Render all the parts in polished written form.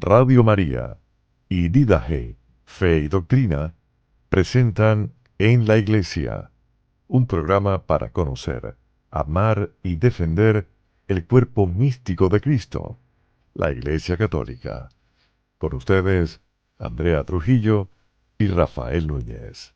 Radio María y Didaje, Fe y Doctrina, presentan En la Iglesia, un programa para conocer, amar y defender el cuerpo místico de Cristo, la Iglesia Católica. Con ustedes, Andrea Trujillo y Rafael Núñez.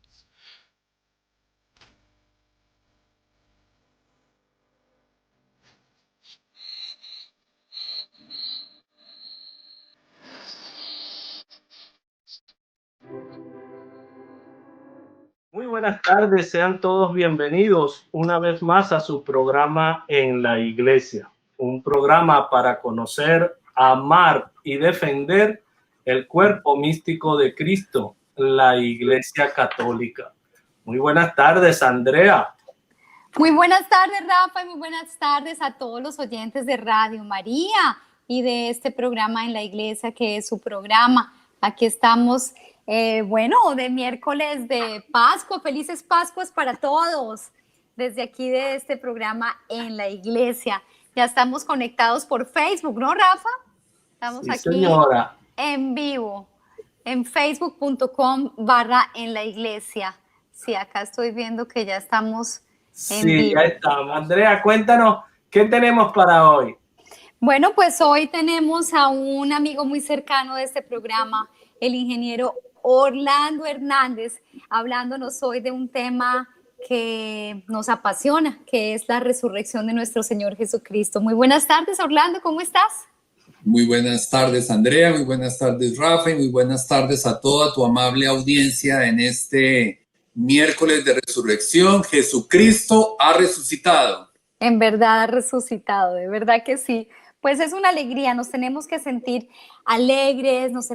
Muy buenas tardes, sean todos bienvenidos una vez más a su programa En la Iglesia, un programa para conocer, amar y defender el cuerpo místico de Cristo, la Iglesia Católica. Muy buenas tardes, Andrea. Muy buenas tardes, Rafa, y muy buenas tardes a todos los oyentes de Radio María y de este programa En la Iglesia, que es su programa. Aquí estamos, de miércoles de Pascua. Felices Pascuas para todos. Desde aquí de este programa En la Iglesia. Ya estamos conectados por Facebook, ¿no, Rafa? Estamos Sí, aquí, señora, en vivo, en facebook.com/En la Iglesia. Sí, acá estoy viendo que ya estamos en sí, vivo. ya estamos. Andrea, cuéntanos, ¿qué tenemos para hoy? Bueno, pues hoy tenemos a un amigo muy cercano de este programa, el ingeniero Orlando Hernández, hablándonos hoy de un tema que nos apasiona, que es la resurrección de nuestro Señor Jesucristo. Muy buenas tardes, Orlando, ¿cómo estás? Muy buenas tardes, Andrea, muy buenas tardes, Rafa, y muy buenas tardes a toda tu amable audiencia en este miércoles de resurrección. Jesucristo ha resucitado. En verdad ha resucitado, de verdad que sí. Pues es una alegría, nos tenemos que sentir alegres, nos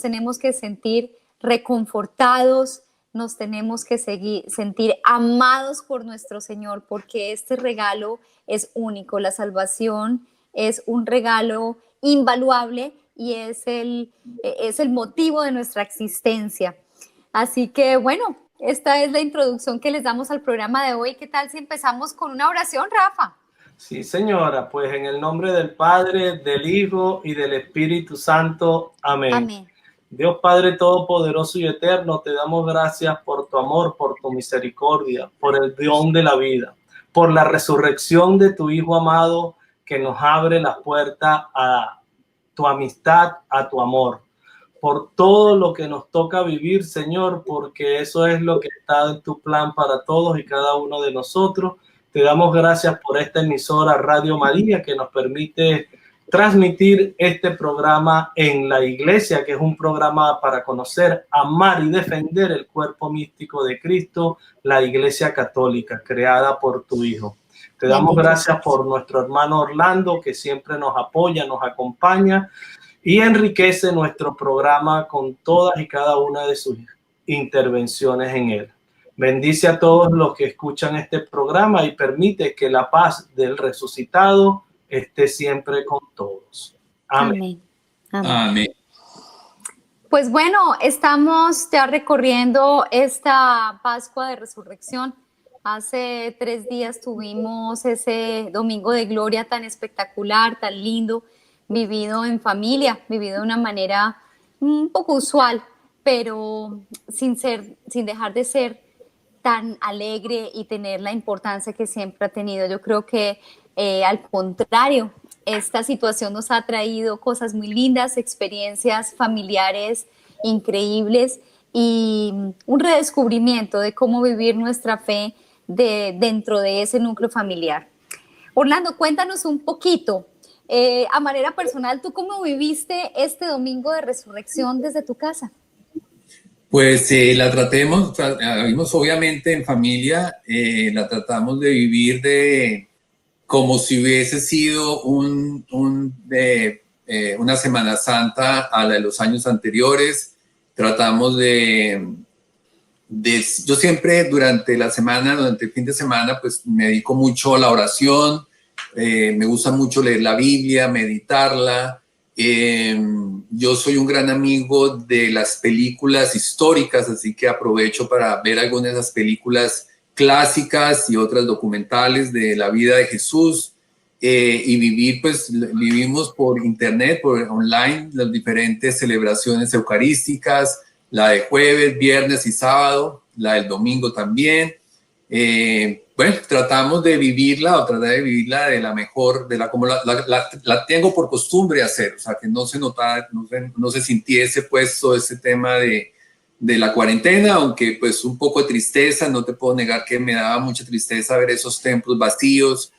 tenemos que sentir reconfortados, nos tenemos que sentir amados por nuestro Señor, porque este regalo es único. La salvación es un regalo invaluable y es el motivo de nuestra existencia. Así que bueno, esta es la introducción que les damos al programa de hoy. ¿Qué tal si empezamos con una oración, Rafa? Sí, señora, pues en el nombre del Padre, del Hijo y del Espíritu Santo. Amén. Amén. Dios Padre Todopoderoso y Eterno, te damos gracias por tu amor, por tu misericordia, por el don de la vida, por la resurrección de tu Hijo amado que nos abre las puertas a tu amistad, a tu amor, por todo lo que nos toca vivir, Señor, porque eso es lo que está en tu plan para todos y cada uno de nosotros. Te damos gracias por esta emisora Radio María que nos permite transmitir este programa En la Iglesia, que es un programa para conocer, amar y defender el cuerpo místico de Cristo, la Iglesia Católica, creada por tu Hijo. Te damos gracias por nuestro hermano Orlando, que siempre nos apoya, nos acompaña y enriquece nuestro programa con todas y cada una de sus intervenciones en él. Bendice a todos los que escuchan este programa y permite que la paz del resucitado esté siempre con todos. Amén. Amén. Amén. Pues bueno, estamos ya recorriendo esta Pascua de Resurrección. Hace 3 días tuvimos ese Domingo de Gloria tan espectacular, tan lindo, vivido en familia, vivido de una manera un poco usual, pero sin dejar de ser tan alegre y tener la importancia que siempre ha tenido. Yo creo que al contrario, esta situación nos ha traído cosas muy lindas, experiencias familiares increíbles y un redescubrimiento de cómo vivir nuestra fe dentro de ese núcleo familiar. Orlando, cuéntanos un poquito, a manera personal, ¿tú cómo viviste este Domingo de Resurrección desde tu casa? Pues la vimos obviamente en familia, la tratamos de vivir como si hubiese sido una Semana Santa a la de los años anteriores. Tratamos yo siempre durante la semana, durante el fin de semana, pues me dedico mucho a la oración, me gusta mucho leer la Biblia, meditarla. Yo soy un gran amigo de las películas históricas, así que aprovecho para ver algunas de esas películas clásicas y otras documentales de la vida de Jesús. y vivir, pues vivimos por internet, por online, las diferentes celebraciones eucarísticas, la de jueves, viernes y sábado, la del domingo también. Bueno, tratamos de vivirla o tratar de vivirla de la mejor, de la como la tengo por costumbre hacer, o sea, que no se notara, no se sintiese puesto ese tema de la cuarentena, aunque pues un poco de tristeza, no te puedo negar que me daba mucha tristeza ver esos templos vacíos.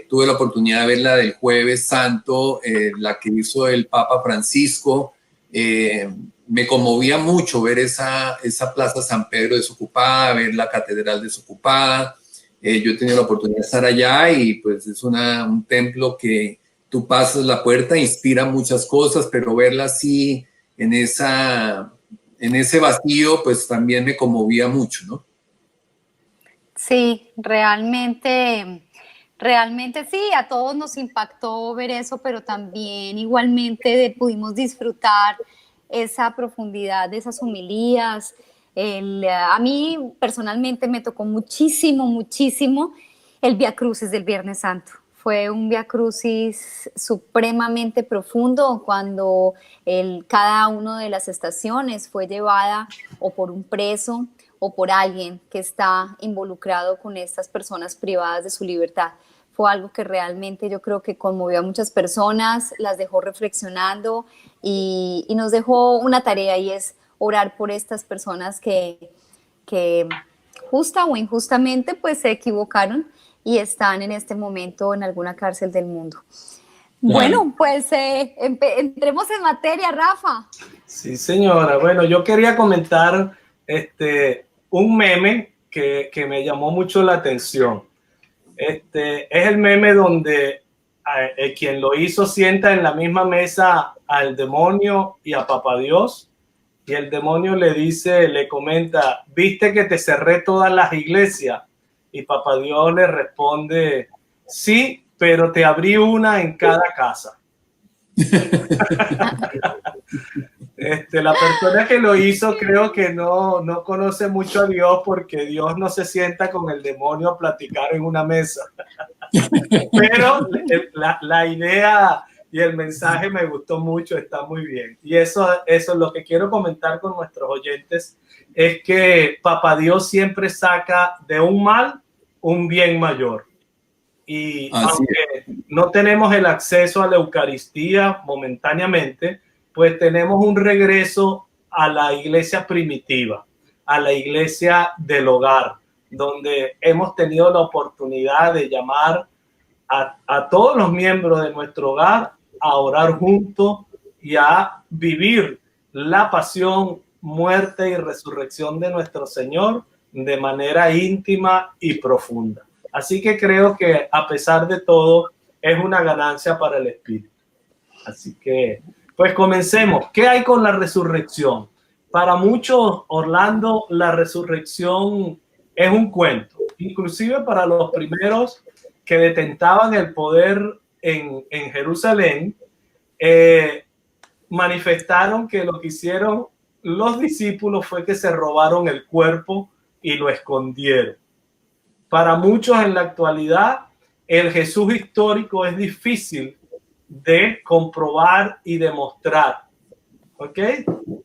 Tuve la oportunidad de ver la del Jueves Santo, la que hizo el Papa Francisco. Me conmovía mucho ver esa Plaza San Pedro desocupada, ver la catedral desocupada. Yo he tenido la oportunidad de estar allá y pues es un templo que tú pasas la puerta, inspira muchas cosas, pero verla así en ese vacío, pues también me conmovía mucho, ¿no? Sí, realmente sí, a todos nos impactó ver eso, pero también igualmente pudimos disfrutar esa profundidad de esas homilías. A mí personalmente me tocó muchísimo el Vía Crucis del Viernes Santo. Fue un Vía Crucis supremamente profundo cuando cada una de las estaciones fue llevada o por un preso o por alguien que está involucrado con estas personas privadas de su libertad. Fue algo que realmente yo creo que conmovió a muchas personas, las dejó reflexionando y nos dejó una tarea, y es orar por estas personas que justa o injustamente pues se equivocaron y están en este momento en alguna cárcel del mundo. Bueno, pues entremos en materia, Rafa. Sí, señora. Bueno, yo quería comentar un meme que me llamó mucho la atención. Es el meme donde quien lo hizo sienta en la misma mesa al demonio y a Papá Dios, y el demonio le comenta: ¿viste que te cerré todas las iglesias? Y Papá Dios le responde: sí, pero te abrí una en cada casa. La persona que lo hizo creo que no conoce mucho a Dios, porque Dios no se sienta con el demonio a platicar en una mesa. Pero la idea y el mensaje me gustó mucho, está muy bien. Y eso es lo que quiero comentar con nuestros oyentes, es que Papá Dios siempre saca de un mal un bien mayor. Y aunque no tenemos el acceso a la Eucaristía momentáneamente, pues tenemos un regreso a la iglesia primitiva, a la iglesia del hogar, donde hemos tenido la oportunidad de llamar a todos los miembros de nuestro hogar a orar juntos y a vivir la pasión, muerte y resurrección de nuestro Señor de manera íntima y profunda. Así que creo que a pesar de todo es una ganancia para el espíritu. Así que pues comencemos. ¿Qué hay con la resurrección? Para muchos, Orlando, la resurrección es un cuento. Inclusive para los primeros que detentaban el poder en Jerusalén, manifestaron que lo que hicieron los discípulos fue que se robaron el cuerpo y lo escondieron. Para muchos en la actualidad, el Jesús histórico es difícil de comprobar y demostrar. ¿Ok?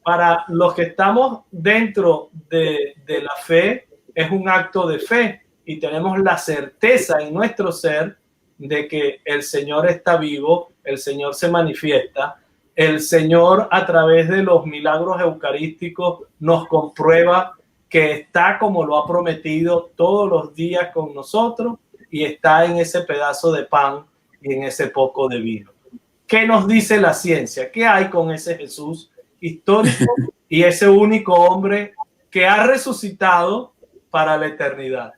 Para los que estamos dentro de la fe, es un acto de fe y tenemos la certeza en nuestro ser de que el Señor está vivo, el Señor se manifiesta, el Señor a través de los milagros eucarísticos nos comprueba que está como lo ha prometido todos los días con nosotros y está en ese pedazo de pan y en ese poco de vino. ¿Qué nos dice la ciencia? ¿Qué hay con ese Jesús histórico y ese único hombre que ha resucitado para la eternidad?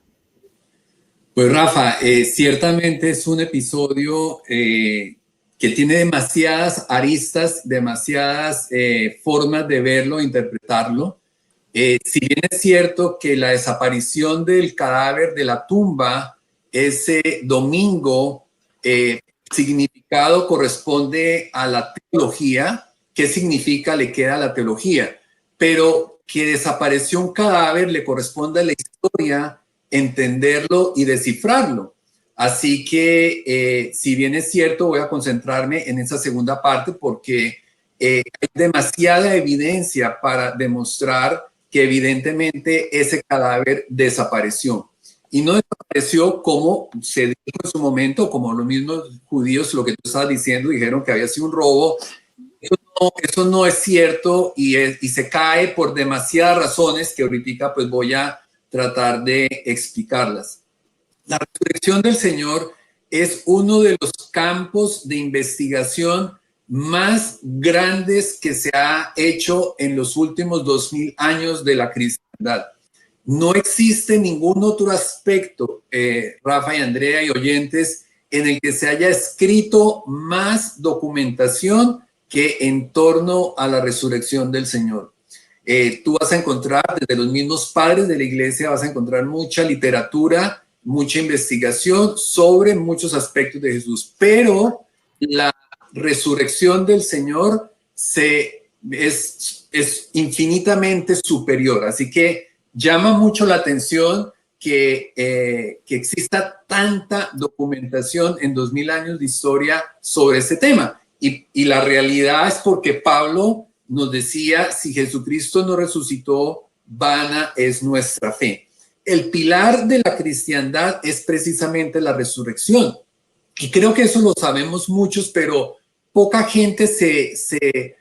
Pues Rafa, ciertamente es un episodio que tiene demasiadas aristas, demasiadas formas de verlo, interpretarlo. Si bien es cierto que la desaparición del cadáver de la tumba ese domingo, significado corresponde a la teología. ¿Qué significa? Le queda a la teología. Pero que desapareció un cadáver le corresponde a la historia entenderlo y descifrarlo. Así que, si bien es cierto, voy a concentrarme en esa segunda parte porque hay demasiada evidencia para demostrar que evidentemente ese cadáver desapareció. Y no desapareció como se dijo en su momento, como los mismos judíos, lo que tú estabas diciendo, dijeron que había sido un robo. Eso no es cierto y se cae por demasiadas razones que ahorita pues voy a tratar de explicarlas. La resurrección del Señor es uno de los campos de investigación más grandes que se ha hecho en los últimos 2000 años de la cristiandad. No existe ningún otro aspecto, Rafa y Andrea y oyentes, en el que se haya escrito más documentación que en torno a la resurrección del Señor. Tú vas a encontrar, desde los mismos padres de la iglesia, vas a encontrar mucha literatura, mucha investigación sobre muchos aspectos de Jesús, pero la resurrección del Señor es infinitamente superior. Así que llama mucho la atención que exista tanta documentación en 2000 años de historia sobre este tema. Y la realidad es porque Pablo nos decía, si Jesucristo no resucitó, vana es nuestra fe. El pilar de la cristiandad es precisamente la resurrección. Y creo que eso lo sabemos muchos, pero poca gente se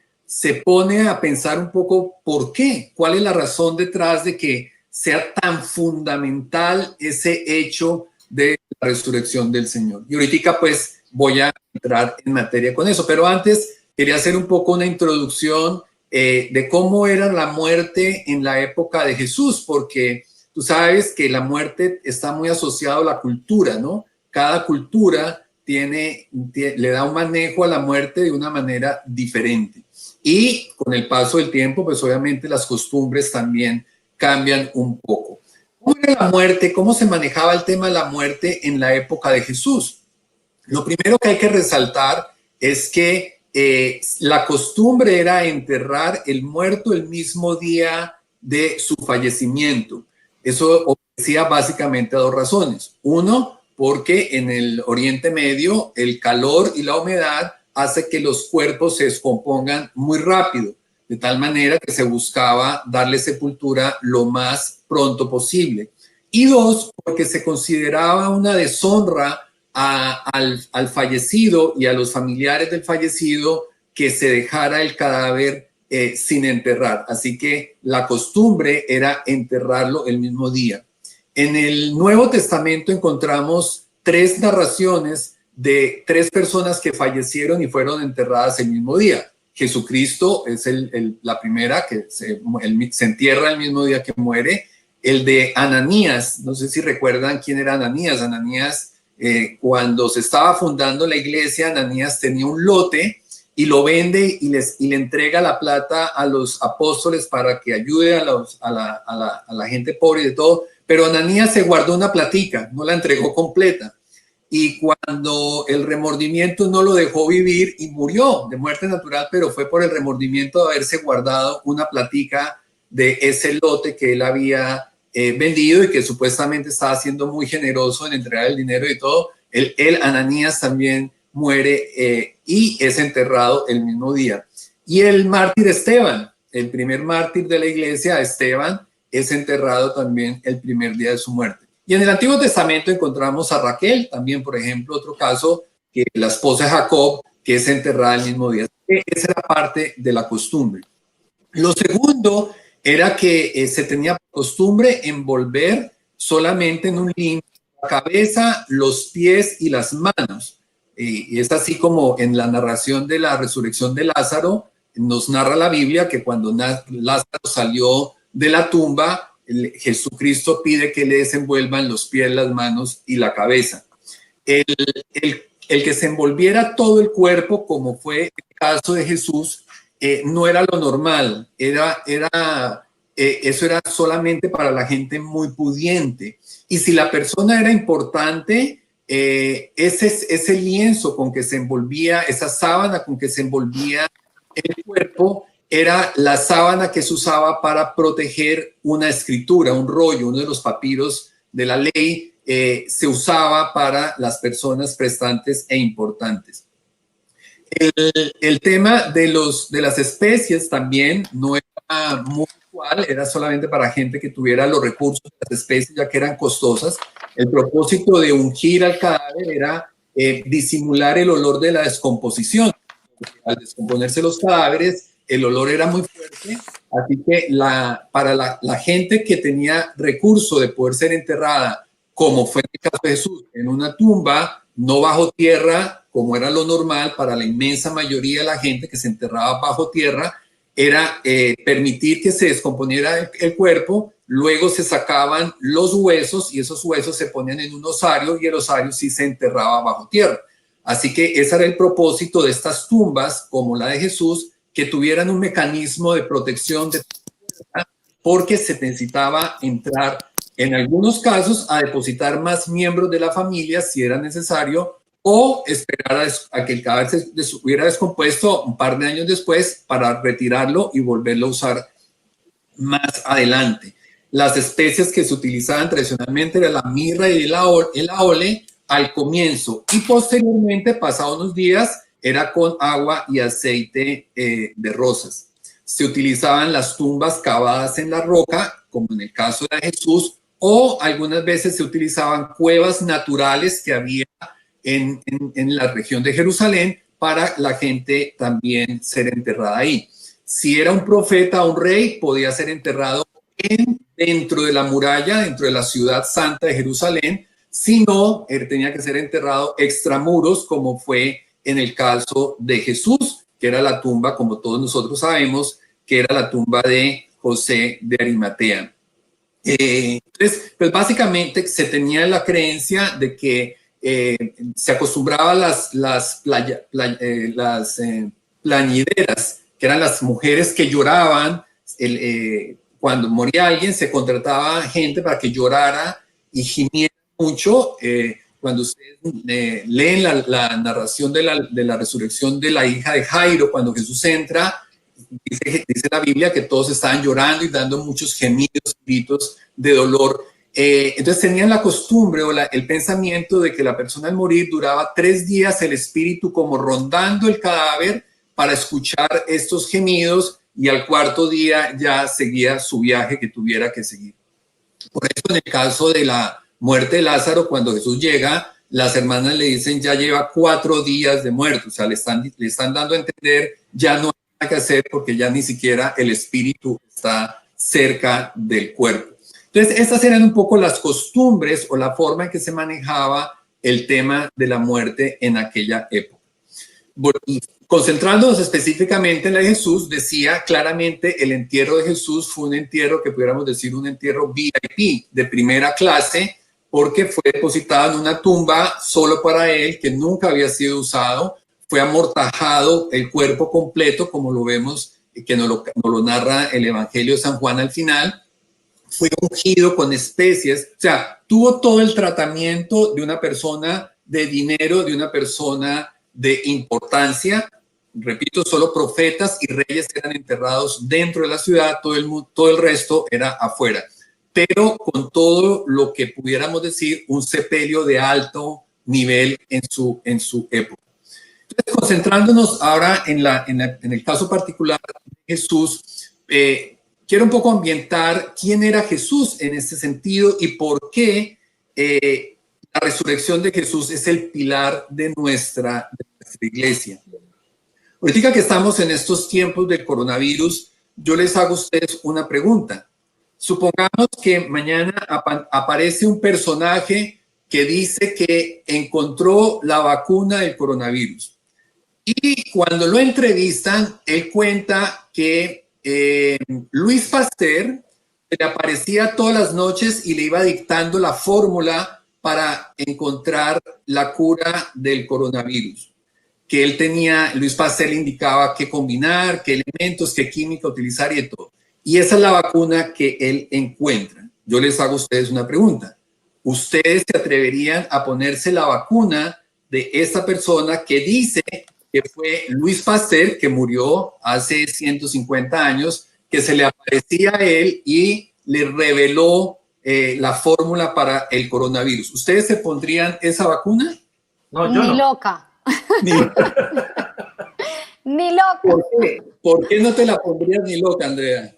pone a pensar un poco por qué, cuál es la razón detrás de que sea tan fundamental ese hecho de la resurrección del Señor. Y ahorita pues voy a entrar en materia con eso, pero antes quería hacer un poco una introducción de cómo era la muerte en la época de Jesús, porque tú sabes que la muerte está muy asociada a la cultura, ¿no? Cada cultura le da un manejo a la muerte de una manera diferente. Y con el paso del tiempo, pues obviamente las costumbres también cambian un poco. ¿Cómo era la muerte? ¿Cómo se manejaba el tema de la muerte en la época de Jesús? Lo primero que hay que resaltar es que la costumbre era enterrar el muerto el mismo día de su fallecimiento. Eso obedecía básicamente a dos razones. Uno, porque en el Oriente Medio el calor y la humedad hace que los cuerpos se descompongan muy rápido, de tal manera que se buscaba darle sepultura lo más pronto posible. Y dos, porque se consideraba una deshonra al fallecido y a los familiares del fallecido que se dejara el cadáver sin enterrar. Así que la costumbre era enterrarlo el mismo día. En el Nuevo Testamento encontramos 3 narraciones de 3 personas que fallecieron y fueron enterradas el mismo día. Jesucristo es la primera que se entierra el mismo día que muere. El de Ananías, no sé si recuerdan quién era Ananías. Ananías, cuando se estaba fundando la iglesia, Ananías tenía un lote y lo vende y le entrega la plata a los apóstoles para que ayude a la gente pobre y de todo. Pero Ananías se guardó una platica, no la entregó completa. Y cuando el remordimiento no lo dejó vivir y murió de muerte natural, pero fue por el remordimiento de haberse guardado una platica de ese lote que él había vendido y que supuestamente estaba siendo muy generoso en entregar el dinero y todo. Ananías también muere y es enterrado el mismo día. Y el mártir Esteban, el primer mártir de la iglesia, Esteban, es enterrado también el primer día de su muerte. Y en el Antiguo Testamento encontramos a Raquel, también, por ejemplo, otro caso, que la esposa de Jacob, que es enterrada el mismo día. Esa era parte de la costumbre. Lo segundo era que se tenía costumbre envolver solamente en un lienzo la cabeza, los pies y las manos. Y es así como en la narración de la resurrección de Lázaro, nos narra la Biblia que cuando Lázaro salió de la tumba, Jesucristo pide que le desenvuelvan los pies, las manos y la cabeza. El que se envolviera todo el cuerpo, como fue el caso de Jesús, no era lo normal, eso era solamente para la gente muy pudiente. Y si la persona era importante, ese lienzo con que se envolvía, esa sábana con que se envolvía el cuerpo, era la sábana que se usaba para proteger una escritura, un rollo, uno de los papiros de la ley, se usaba para las personas prestantes e importantes. El tema de las especies también no era muy usual, era solamente para gente que tuviera los recursos de las especies, ya que eran costosas. El propósito de ungir al cadáver era disimular el olor de la descomposición. Al descomponerse los cadáveres, el olor era muy fuerte, así que para la gente que tenía recurso de poder ser enterrada, como fue en el caso de Jesús, en una tumba, no bajo tierra, como era lo normal para la inmensa mayoría de la gente que se enterraba bajo tierra, era permitir que se descomponiera el cuerpo, luego se sacaban los huesos y esos huesos se ponían en un osario y el osario sí se enterraba bajo tierra. Así que ese era el propósito de estas tumbas, como la de Jesús, que tuvieran un mecanismo de protección de porque se necesitaba entrar en algunos casos a depositar más miembros de la familia si era necesario o esperar a que el cadáver se hubiera descompuesto un par de años después para retirarlo y volverlo a usar más adelante. Las especies que se utilizaban tradicionalmente eran la mirra y el aole al comienzo y posteriormente, pasados unos días, era con agua y aceite de rosas. Se utilizaban las tumbas cavadas en la roca, como en el caso de Jesús, o algunas veces se utilizaban cuevas naturales que había en la región de Jerusalén para la gente también ser enterrada ahí. Si era un profeta o un rey, podía ser enterrado dentro de la muralla, dentro de la ciudad santa de Jerusalén. Si no, él tenía que ser enterrado extramuros, como fue en el caso de Jesús, que era la tumba, como todos nosotros sabemos, que era la tumba de José de Arimatea. Entonces, pues básicamente se tenía la creencia de que se acostumbraba las plañideras, que eran las mujeres que lloraban. Cuando moría alguien, se contrataba gente para que llorara y gimiera mucho. Cuando ustedes leen la narración de la resurrección de la hija de Jairo, cuando Jesús entra, dice la Biblia que todos estaban llorando y dando muchos gemidos, gritos de dolor. Entonces tenían la costumbre o el pensamiento de que la persona al morir duraba 3 días el espíritu como rondando el cadáver para escuchar estos gemidos y al 4.º día ya seguía su viaje que tuviera que seguir. Por eso en el caso de la muerte de Lázaro, cuando Jesús llega, las hermanas le dicen ya lleva 4 días de muerto, o sea, le están dando a entender ya no hay nada que hacer porque ya ni siquiera el espíritu está cerca del cuerpo. Entonces, estas eran un poco las costumbres o la forma en que se manejaba el tema de la muerte en aquella época. Y concentrándonos específicamente en la de Jesús, decía claramente el entierro de Jesús fue un entierro que pudiéramos decir un entierro VIP de primera clase, porque fue depositado en una tumba solo para él, que nunca había sido usado. Fue amortajado el cuerpo completo, como lo vemos, que nos lo narra el Evangelio de San Juan al final. Fue ungido con especies, o sea, tuvo todo el tratamiento de una persona de dinero, de una persona de importancia. Repito, solo profetas y reyes eran enterrados dentro de la ciudad, todo el resto era afuera. Pero con todo lo que pudiéramos decir, un sepelio de alto nivel en su época. Entonces, concentrándonos ahora en el caso particular de Jesús, quiero un poco ambientar quién era Jesús en este sentido y por qué la resurrección de Jesús es el pilar de nuestra iglesia. Ahorita que estamos en estos tiempos del coronavirus, yo les hago a ustedes una pregunta. Supongamos que mañana aparece un personaje que dice que encontró la vacuna del coronavirus. Y cuando lo entrevistan, él cuenta que Luis Pasteur le aparecía todas las noches y le iba dictando la fórmula para encontrar la cura del coronavirus. Que él tenía, Luis Pasteur le indicaba qué combinar, qué elementos, qué química utilizar y todo. Y esa es la vacuna que él encuentra. Yo les hago a ustedes una pregunta. ¿Ustedes se atreverían a ponerse la vacuna de esta persona que dice que fue Luis Pasteur, que murió hace 150 años, que se le aparecía a él y le reveló la fórmula para el coronavirus. ¿Ustedes se pondrían esa vacuna? No, yo Ni no. loca. Ni- Ni loca. ¿Por qué? ¿Por qué no te la pondrías ni loca, Andrea?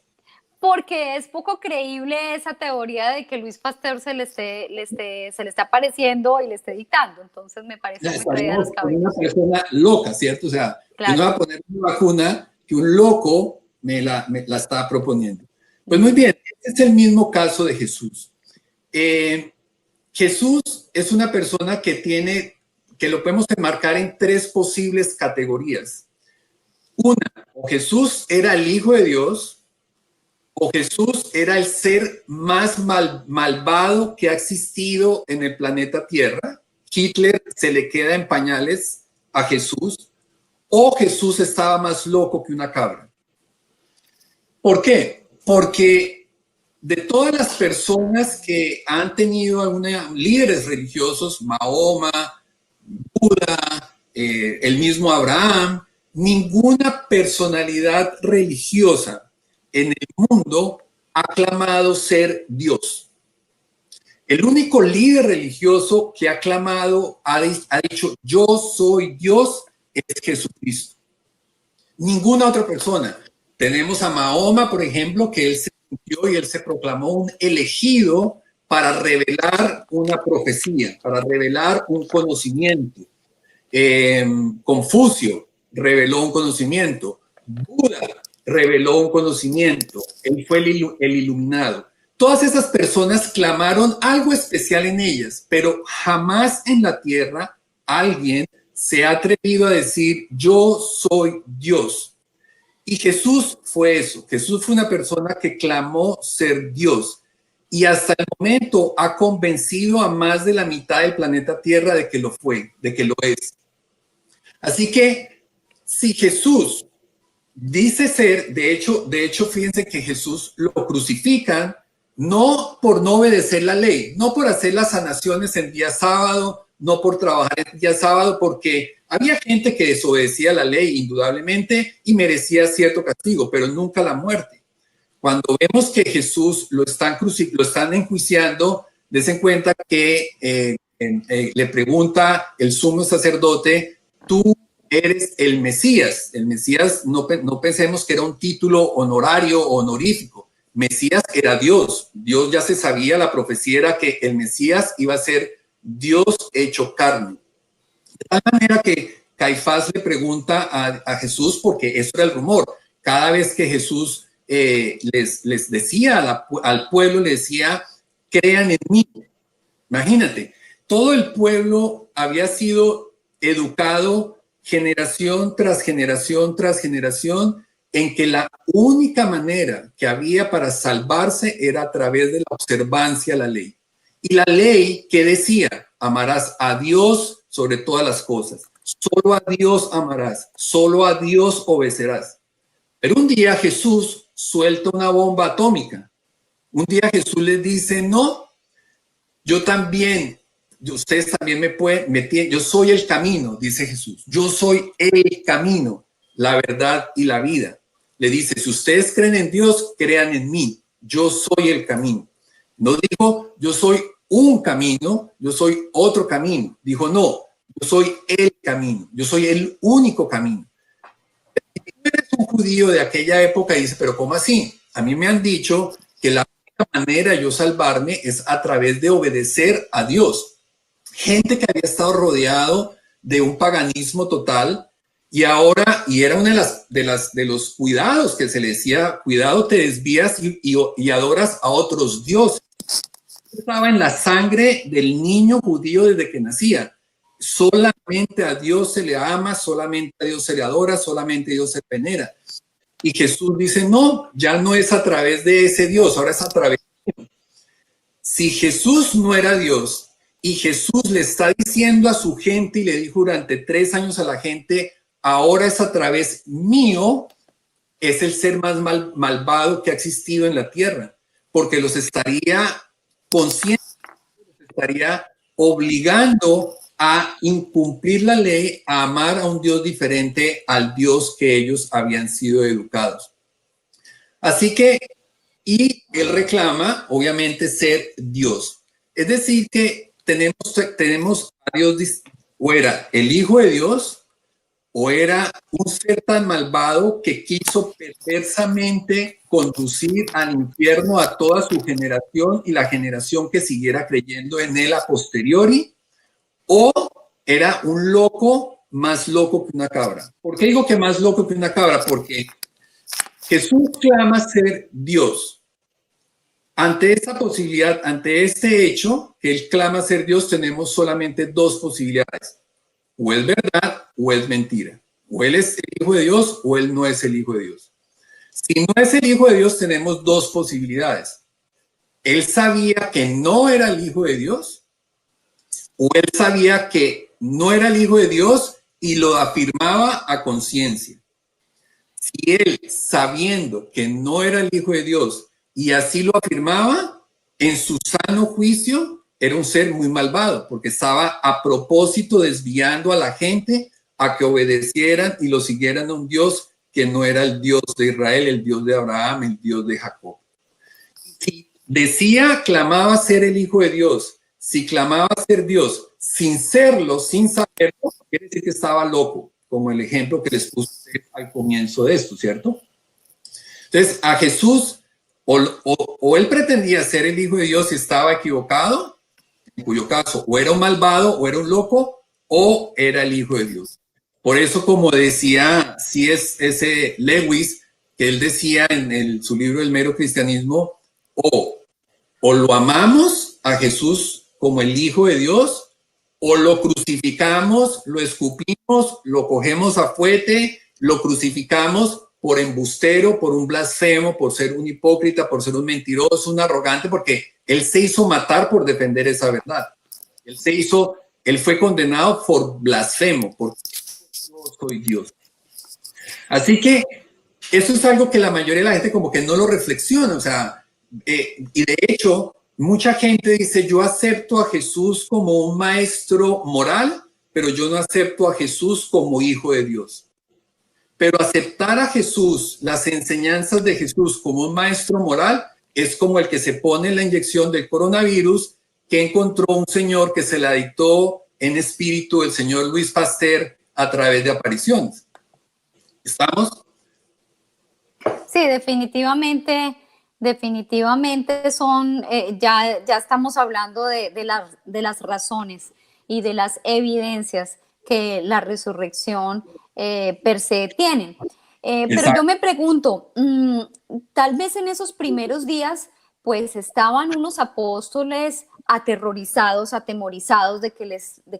Porque es poco creíble esa teoría de que Luis Pasteur se le esté apareciendo y le esté dictando. Entonces me parece muy traída a los Estamos con una cabellos. persona loca, ¿cierto? O sea, Claro. yo no voy a poner una vacuna que un loco me la está proponiendo. Pues muy bien, este es el mismo caso de Jesús. Jesús es una persona que lo podemos enmarcar en tres posibles categorías. Una, o Jesús era el Hijo de Dios, o Jesús era el ser más malvado que ha existido en el planeta Tierra. Hitler se le queda en pañales a Jesús, o Jesús estaba más loco que una cabra. ¿Por qué? Porque de todas las personas que han tenido líderes religiosos, Mahoma, Buda, el mismo Abraham, ninguna personalidad religiosa en el mundo ha clamado ser Dios. El único líder religioso que ha clamado, ha dicho, yo soy Dios, es Jesucristo. Ninguna otra persona. Tenemos a Mahoma, por ejemplo, que él se sintió y él se proclamó un elegido para revelar una profecía, para revelar un conocimiento. Confucio reveló un conocimiento. Buda reveló un conocimiento. Él fue el iluminado. Todas esas personas clamaron algo especial en ellas, pero jamás en la tierra alguien se ha atrevido a decir, yo soy Dios. Y Jesús fue eso. Jesús fue una persona que clamó ser Dios. Y hasta el momento ha convencido a más de la mitad del planeta Tierra de que lo fue, de que lo es. Así que si Jesús dice ser, de hecho, fíjense que Jesús lo crucifican no por no obedecer la ley, no por hacer las sanaciones en día sábado, no por trabajar el día sábado, porque había gente que desobedecía la ley indudablemente y merecía cierto castigo, pero nunca la muerte. Cuando vemos que Jesús lo están enjuiciando, dense cuenta que le pregunta el sumo sacerdote, tú eres el Mesías. El Mesías, no pensemos que era un título honorario o honorífico. Mesías era Dios. Dios ya se sabía, la profecía era que el Mesías iba a ser Dios hecho carne. De tal manera que Caifás le pregunta a Jesús, porque eso era el rumor. Cada vez que Jesús les decía al pueblo, le decía, crean en mí. Imagínate, todo el pueblo había sido educado generación tras generación tras generación en que la única manera que había para salvarse era a través de la observancia a la ley. Y la ley que decía, amarás a Dios sobre todas las cosas. Solo a Dios amarás, solo a Dios obedecerás. Pero un día Jesús suelta una bomba atómica. Un día Jesús les dice, no, ustedes también yo soy el camino, dice Jesús. Yo soy el camino, la verdad y la vida. Le dice, si ustedes creen en Dios, crean en mí. Yo soy el camino. No dijo, yo soy un camino, yo soy otro camino. Dijo, no, yo soy el camino. Yo soy el único camino. Si tú eres un judío de aquella época, dice, pero ¿cómo así? A mí me han dicho que la única manera de yo salvarme es a través de obedecer a Dios. Gente que había estado rodeado de un paganismo total y era una de los cuidados que se le decía, cuidado, te desvías y adoras a otros dioses. Estaba en la sangre del niño judío desde que nacía. Solamente a Dios se le ama, solamente a Dios se le adora, solamente a Dios se venera. Y Jesús dice, no, ya no es a través de ese Dios, ahora es a través de Dios. Si Jesús no era Dios y Jesús le está diciendo a su gente y le dijo durante 3 años a la gente, ahora es a través mío, es el ser más malvado que ha existido en la tierra, porque los estaría conscientes, los estaría obligando a incumplir la ley, a amar a un Dios diferente al Dios que ellos habían sido educados. Así que y él reclama, obviamente, ser Dios. Es decir, que tenemos a Dios, o era el Hijo de Dios, o era un ser tan malvado que quiso perversamente conducir al infierno a toda su generación y la generación que siguiera creyendo en él a posteriori, o era un loco más loco que una cabra. ¿Por qué digo que más loco que una cabra? Porque Jesús clama ser Dios. Ante esta posibilidad, ante este hecho, que él clama ser Dios, tenemos solamente dos posibilidades. O es verdad o es mentira. O él es el Hijo de Dios o él no es el Hijo de Dios. Si no es el Hijo de Dios, tenemos dos posibilidades. Él sabía que no era el Hijo de Dios, o él sabía que no era el Hijo de Dios y lo afirmaba a conciencia. Si él, sabiendo que no era el Hijo de Dios y así lo afirmaba, en su sano juicio era un ser muy malvado, porque estaba a propósito desviando a la gente a que obedecieran y lo siguieran a un Dios que no era el Dios de Israel, el Dios de Abraham, el Dios de Jacob. Si decía, clamaba ser el Hijo de Dios, si clamaba ser Dios sin serlo, sin saberlo, quiere decir que estaba loco, como el ejemplo que les puse al comienzo de esto, ¿cierto? Entonces, a Jesús, o él pretendía ser el Hijo de Dios y estaba equivocado, en cuyo caso o era un malvado, o era un loco, o era el Hijo de Dios. Por eso, como decía C.S. Lewis, que él decía en su libro El mero cristianismo, o lo amamos a Jesús como el Hijo de Dios, o lo crucificamos, lo escupimos, lo cogemos a fuete, lo crucificamos por embustero, por un blasfemo, por ser un hipócrita, por ser un mentiroso, un arrogante, porque él se hizo matar por defender esa verdad. Él fue condenado por blasfemo, porque yo soy Dios. Así que eso es algo que la mayoría de la gente como que no lo reflexiona, o sea, y de hecho, mucha gente dice, yo acepto a Jesús como un maestro moral, pero yo no acepto a Jesús como Hijo de Dios. Pero aceptar a Jesús, las enseñanzas de Jesús como un maestro moral, es como el que se pone la inyección del coronavirus que encontró un señor que se la dictó en espíritu el señor Luis Pasteur a través de apariciones. ¿Estamos? Sí, definitivamente son, ya estamos hablando de las razones y de las evidencias que la resurrección per se tienen. Pero yo me pregunto, tal vez en esos primeros días, pues estaban unos apóstoles atemorizados de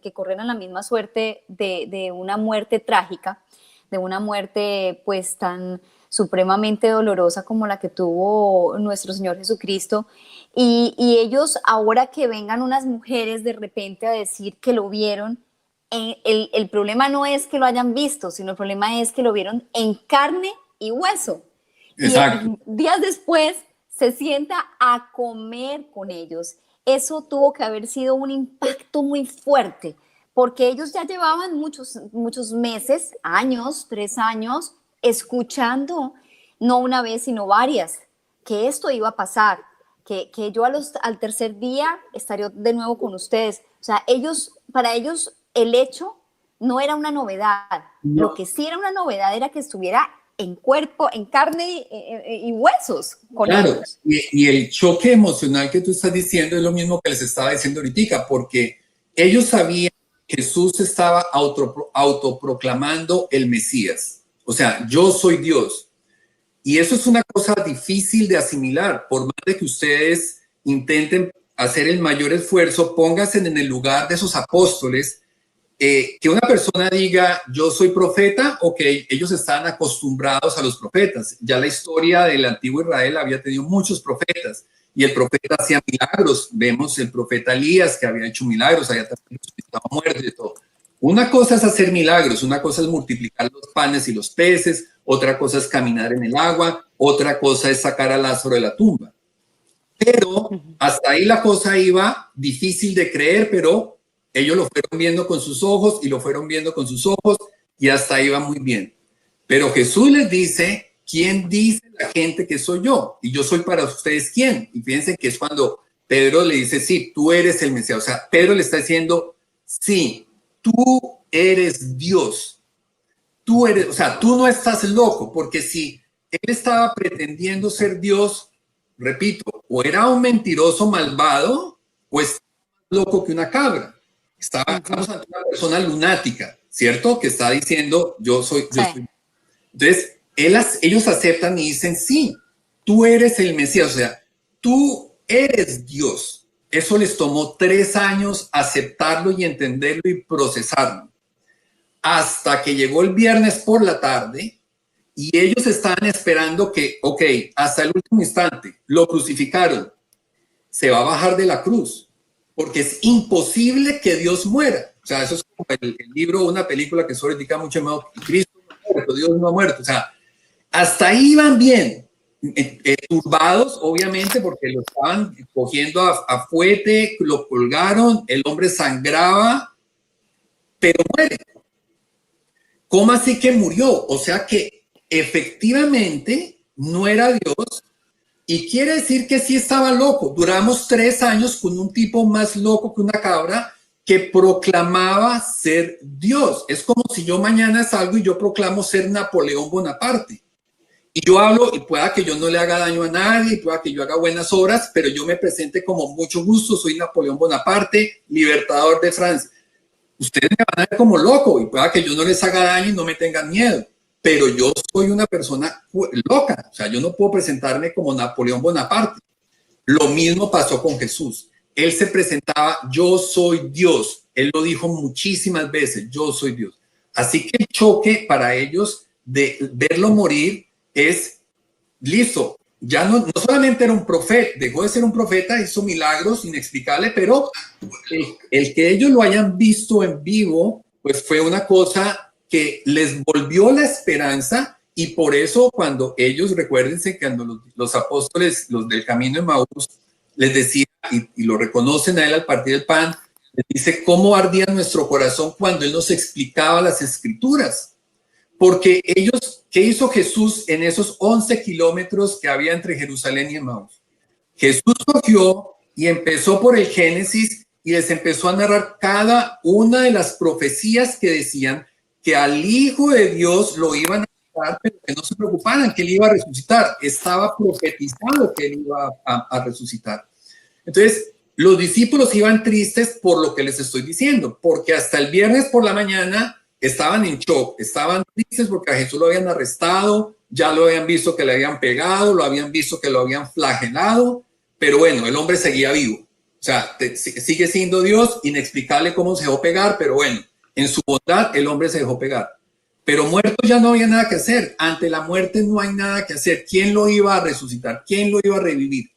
que corrieran la misma suerte de una muerte trágica, de una muerte pues tan supremamente dolorosa como la que tuvo nuestro Señor Jesucristo, y ellos, ahora que vengan unas mujeres de repente a decir que lo vieron, el problema no es que lo hayan visto, sino el problema es que lo vieron en carne y hueso. Exacto. Y días después se sienta a comer con ellos. Eso tuvo que haber sido un impacto muy fuerte, porque ellos ya llevaban muchos meses, años, 3 años, escuchando, no una vez, sino varias, que esto iba a pasar, que yo al tercer día estaría de nuevo con ustedes. O sea, para ellos el hecho no era una novedad. No. Lo que sí era una novedad era que estuviera en cuerpo, en carne y huesos con ellos. Y el choque emocional que tú estás diciendo es lo mismo que les estaba diciendo ahorita, porque ellos sabían que Jesús estaba autoproclamando el Mesías. O sea, yo soy Dios. Y eso es una cosa difícil de asimilar. Por más de que ustedes intenten hacer el mayor esfuerzo, pónganse en el lugar de esos apóstoles, que una persona diga, yo soy profeta, o que ellos estaban acostumbrados a los profetas. Ya la historia del antiguo Israel había tenido muchos profetas, y el profeta hacía milagros. Vemos el profeta Elías, que había hecho milagros, había también resucitado muertos y todo. Una cosa es hacer milagros, una cosa es multiplicar los panes y los peces, otra cosa es caminar en el agua, otra cosa es sacar a Lázaro de la tumba. Pero hasta ahí la cosa iba difícil de creer, pero ellos lo fueron viendo con sus ojos y lo fueron viendo con sus ojos y hasta ahí va muy bien. Pero Jesús les dice, ¿quién dice la gente que soy yo? Y yo soy para ustedes, ¿quién? Y fíjense que es cuando Pedro le dice, sí, tú eres el Mesías. O sea, Pedro le está diciendo, sí, tú eres Dios. Tú eres, o sea, tú no estás loco, porque si él estaba pretendiendo ser Dios, repito, o era un mentiroso malvado, o estaba más loco que una cabra. Estamos ante una persona lunática, ¿cierto? Que está diciendo, yo soy. Entonces, ellos aceptan y dicen, sí, tú eres el Mesías, o sea, tú eres Dios. Eso les tomó 3 años aceptarlo y entenderlo y procesarlo. Hasta que llegó el viernes por la tarde y ellos estaban esperando que, ok, hasta el último instante, lo crucificaron, se va a bajar de la cruz, porque es imposible que Dios muera. O sea, eso es como el libro o una película que suele dedicar mucho más, Cristo no ha muerto, Dios no ha muerto. O sea, hasta ahí iban bien, turbados, obviamente, porque lo estaban cogiendo a fuete, lo colgaron, el hombre sangraba, pero muere. ¿Cómo así que murió? O sea que efectivamente no era Dios y quiere decir que sí estaba loco. Duramos 3 años con un tipo más loco que una cabra que proclamaba ser Dios. Es como si yo mañana salgo y yo proclamo ser Napoleón Bonaparte. Y yo hablo y pueda que yo no le haga daño a nadie, pueda que yo haga buenas obras, pero yo me presente como mucho gusto, soy Napoleón Bonaparte, libertador de Francia. Ustedes me van a ver como loco y pueda que yo no les haga daño y no me tengan miedo, pero yo soy una persona loca, o sea, yo no puedo presentarme como Napoleón Bonaparte. Lo mismo pasó con Jesús. Él se presentaba, yo soy Dios. Él lo dijo muchísimas veces, yo soy Dios. Así que el choque para ellos de verlo morir es, listo, ya no solamente era un profeta, dejó de ser un profeta, hizo milagros inexplicables, pero el que ellos lo hayan visto en vivo, pues fue una cosa que les volvió la esperanza. Y por eso cuando ellos, recuérdense que cuando los apóstoles, los del camino de Maús, les decía, y lo reconocen a él al partir del pan, les dice cómo ardía nuestro corazón cuando él nos explicaba las escrituras. Porque ellos, ¿qué hizo Jesús en esos 11 kilómetros que había entre Jerusalén y Emaús? Jesús cogió y empezó por el Génesis y les empezó a narrar cada una de las profecías que decían que al Hijo de Dios lo iban a matar, pero que no se preocuparan, que él iba a resucitar. Estaba profetizado que él iba a resucitar. Entonces, los discípulos iban tristes por lo que les estoy diciendo, porque hasta el viernes por la mañana estaban en shock, estaban tristes porque a Jesús lo habían arrestado, ya lo habían visto que le habían pegado, lo habían visto que lo habían flagelado, pero bueno, el hombre seguía vivo. O sea, sigue siendo Dios, inexplicable cómo se dejó pegar, pero bueno, en su bondad el hombre se dejó pegar. Pero muerto ya no había nada que hacer. Ante la muerte no hay nada que hacer. ¿Quién lo iba a resucitar? ¿Quién lo iba a revivir?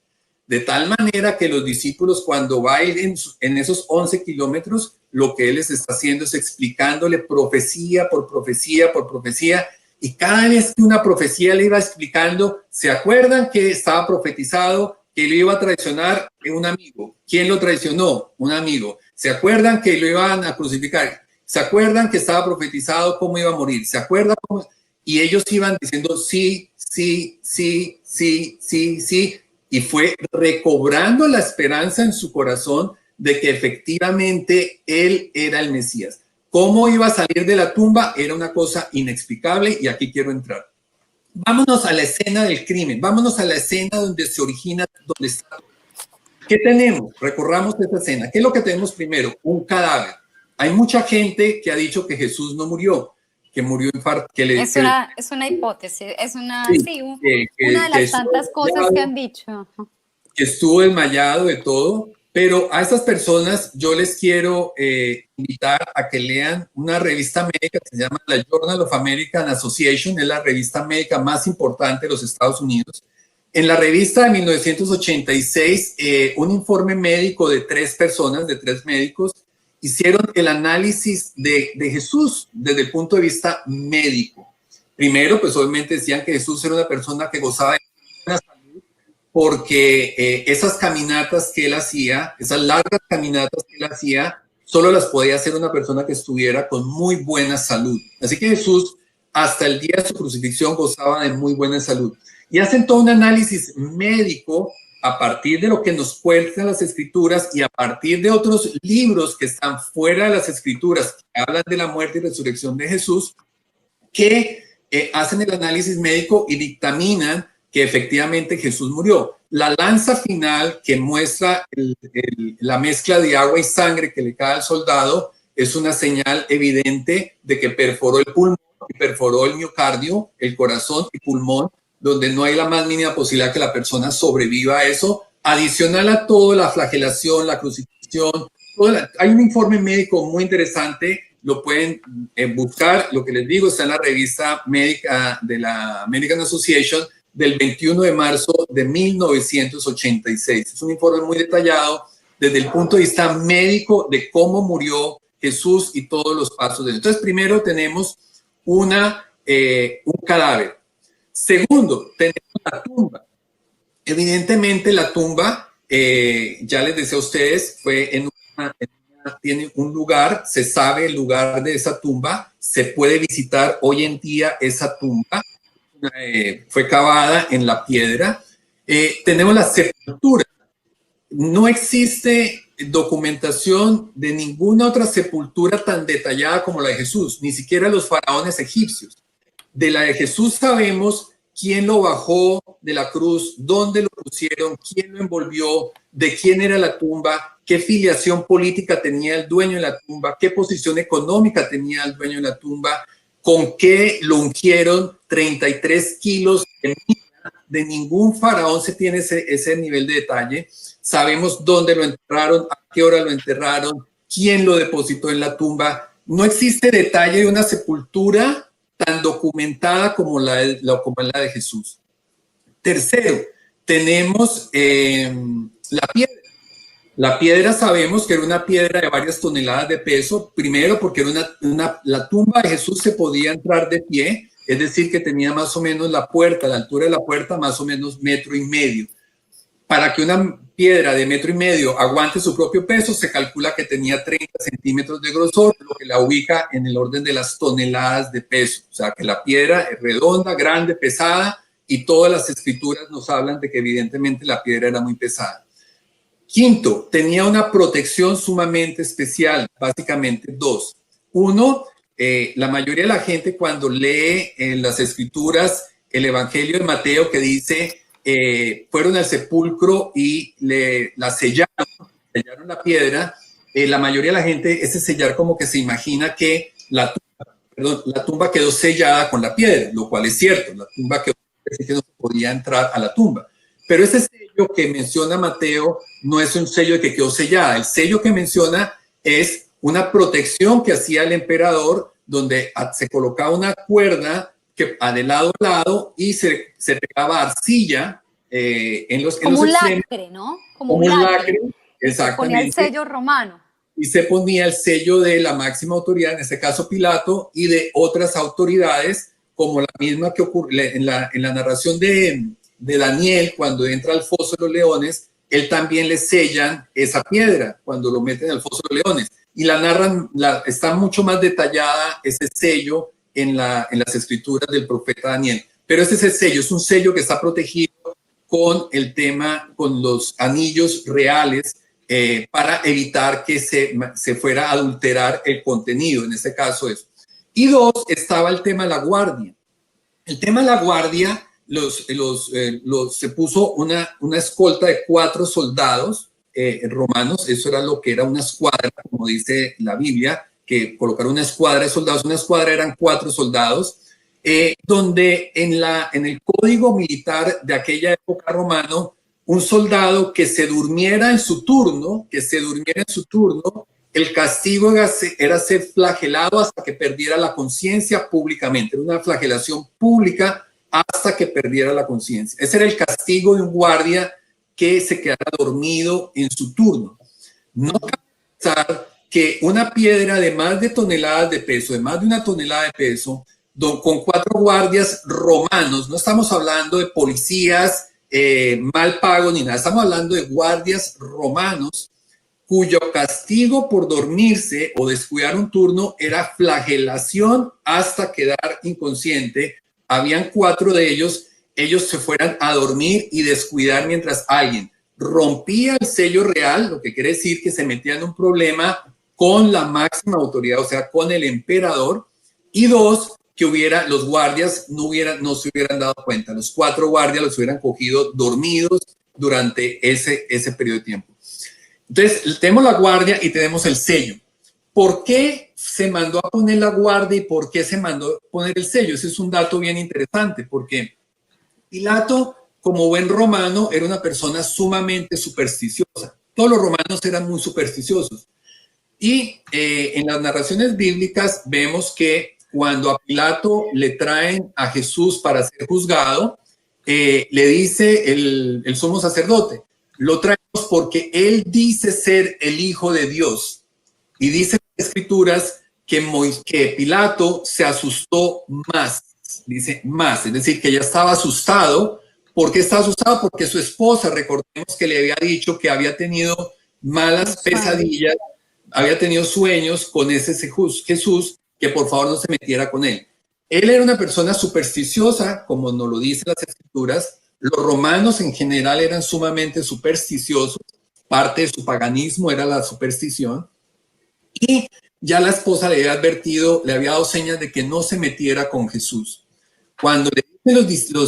De tal manera que los discípulos, cuando va a ir en esos 11 kilómetros, lo que él les está haciendo es explicándole profecía por profecía por profecía. Y cada vez que una profecía le iba explicando, ¿se acuerdan que estaba profetizado que lo iba a traicionar un amigo? ¿Quién lo traicionó? Un amigo. ¿Se acuerdan que lo iban a crucificar? ¿Se acuerdan que estaba profetizado cómo iba a morir? ¿Se acuerdan cómo? Y ellos iban diciendo sí, sí, sí, sí, sí, sí. Y fue recobrando la esperanza en su corazón de que efectivamente él era el Mesías. ¿Cómo iba a salir de la tumba? Era una cosa inexplicable y aquí quiero entrar. Vámonos a la escena del crimen, vámonos a la escena donde se origina, donde está. ¿Qué tenemos? Recorramos esta escena. ¿Qué es lo que tenemos primero? Un cadáver. Hay mucha gente que ha dicho que Jesús no murió, que murió infarto. Es una hipótesis, es una, sí, una de las tantas cosas que han dicho. Que estuvo desmayado de todo, pero a estas personas yo les quiero invitar a que lean una revista médica que se llama la Journal of American Association, es la revista médica más importante de los Estados Unidos. En la revista de 1986, un informe médico de 3 personas, de 3 médicos, hicieron el análisis de Jesús desde el punto de vista médico. Primero, pues obviamente decían que Jesús era una persona que gozaba de buena salud porque esas caminatas que él hacía, esas largas caminatas que él hacía, solo las podía hacer una persona que estuviera con muy buena salud. Así que Jesús hasta el día de su crucifixión gozaba de muy buena salud. Y hacen todo un análisis médico a partir de lo que nos cuentan las escrituras y a partir de otros libros que están fuera de las escrituras, que hablan de la muerte y resurrección de Jesús, que hacen el análisis médico y dictaminan que efectivamente Jesús murió. La lanza final que muestra la mezcla de agua y sangre que le cae al soldado es una señal evidente de que perforó el pulmón y perforó el miocardio, el corazón y pulmón, donde no hay la más mínima posibilidad que la persona sobreviva a eso. Adicional a todo, la flagelación, la crucifixión, hay un informe médico muy interesante, lo pueden buscar, lo que les digo está en la revista médica de la American Association del 21 de marzo de 1986. Es un informe muy detallado desde el punto de vista médico de cómo murió Jesús y todos los pasos de él. Entonces, primero tenemos un cadáver. Segundo, tenemos la tumba. Evidentemente la tumba, ya les decía a ustedes, fue tiene un lugar, se sabe el lugar de esa tumba, se puede visitar hoy en día esa tumba, fue cavada en la piedra. Tenemos la sepultura. No existe documentación de ninguna otra sepultura tan detallada como la de Jesús, ni siquiera los faraones egipcios. De la de Jesús sabemos quién lo bajó de la cruz, dónde lo pusieron, quién lo envolvió, de quién era la tumba, qué filiación política tenía el dueño de la tumba, qué posición económica tenía el dueño de la tumba, con qué lo ungieron, 33 kilos de mina. De ningún faraón se tiene ese nivel de detalle. Sabemos dónde lo enterraron, a qué hora lo enterraron, quién lo depositó en la tumba. No existe detalle de una sepultura tan documentada como la de Jesús. Tercero, tenemos la piedra. La piedra sabemos que era una piedra de varias toneladas de peso. Primero porque era la tumba de Jesús se podía entrar de pie, es decir, que tenía más o menos la altura de la puerta, más o menos 1,5 metros. Para que una piedra de 1,5 metros aguante su propio peso, se calcula que tenía 30 centímetros de grosor, lo que la ubica en el orden de las toneladas de peso. O sea, que la piedra es redonda, grande, pesada, y todas las escrituras nos hablan de que evidentemente la piedra era muy pesada. Quinto, tenía una protección sumamente especial, básicamente dos. Uno, la mayoría de la gente cuando lee en las escrituras el Evangelio de Mateo que dice fueron al sepulcro y la sellaron la piedra, la mayoría de la gente ese sellar como que se imagina que la tumba quedó sellada con la piedra, lo cual es cierto, la tumba quedó, que no se podía entrar a la tumba. Pero ese sello que menciona Mateo no es un sello de que quedó sellada. El sello que menciona es una protección que hacía el emperador, donde se colocaba una cuerda que de lado a lado y se pegaba arcilla en los como un extremos. lacre, ¿no? Como un lacre, exactamente. Se ponía el sello romano. Y se ponía el sello de la máxima autoridad, en este caso Pilato, y de otras autoridades, como la misma que ocurre en la narración de Daniel, cuando entra al foso de los leones, él también le sellan esa piedra cuando lo meten al foso de los leones. Y la narran, está mucho más detallada ese sello en las escrituras del profeta Daniel. Pero ese sello es un sello que está protegido con el tema, con los anillos reales, para evitar que se fuera a adulterar el contenido, en este caso eso. Y dos, estaba el tema de la guardia. El tema de la guardia, se puso una escolta de 4 soldados romanos, eso era lo que era una escuadra, como dice la Biblia, que colocaron una escuadra de soldados, una escuadra eran 4 soldados, donde en el código militar de aquella época romano, un soldado que se durmiera en su turno, el castigo era ser flagelado hasta que perdiera la conciencia públicamente. Era una flagelación pública hasta que perdiera la conciencia. Ese era el castigo de un guardia que se quedara dormido en su turno. No cabe pensar que una piedra de más de toneladas de peso, de más de 1 tonelada de peso, con 4 guardias romanos, no estamos hablando de policías mal pagos ni nada, estamos hablando de guardias romanos, cuyo castigo por dormirse o descuidar un turno era flagelación hasta quedar inconsciente. Habían 4 de ellos se fueran a dormir y descuidar mientras alguien rompía el sello real, lo que quiere decir que se metía en un problema con la máxima autoridad, o sea, con el emperador, y 2, que los guardias no se hubieran dado cuenta. Los 4 guardias los hubieran cogido dormidos durante ese periodo de tiempo. Entonces, tenemos la guardia y tenemos el sello. ¿Por qué se mandó a poner la guardia y por qué se mandó a poner el sello? Ese es un dato bien interesante, porque Pilato, como buen romano, era una persona sumamente supersticiosa. Todos los romanos eran muy supersticiosos. Y en las narraciones bíblicas vemos que cuando a Pilato le traen a Jesús para ser juzgado, le dice el sumo sacerdote, lo traemos porque él dice ser el Hijo de Dios. Y dice en las Escrituras que Pilato se asustó más, dice más, es decir, que ya estaba asustado. ¿Por qué está asustado? Porque su esposa, recordemos que le había dicho que había tenido malas pesadillas, había tenido sueños con ese Jesús, que por favor no se metiera con él. Él era una persona supersticiosa, como nos lo dicen las Escrituras. Los romanos en general eran sumamente supersticiosos. Parte de su paganismo era la superstición. Y ya la esposa le había advertido, le había dado señas de que no se metiera con Jesús. Cuando le dicen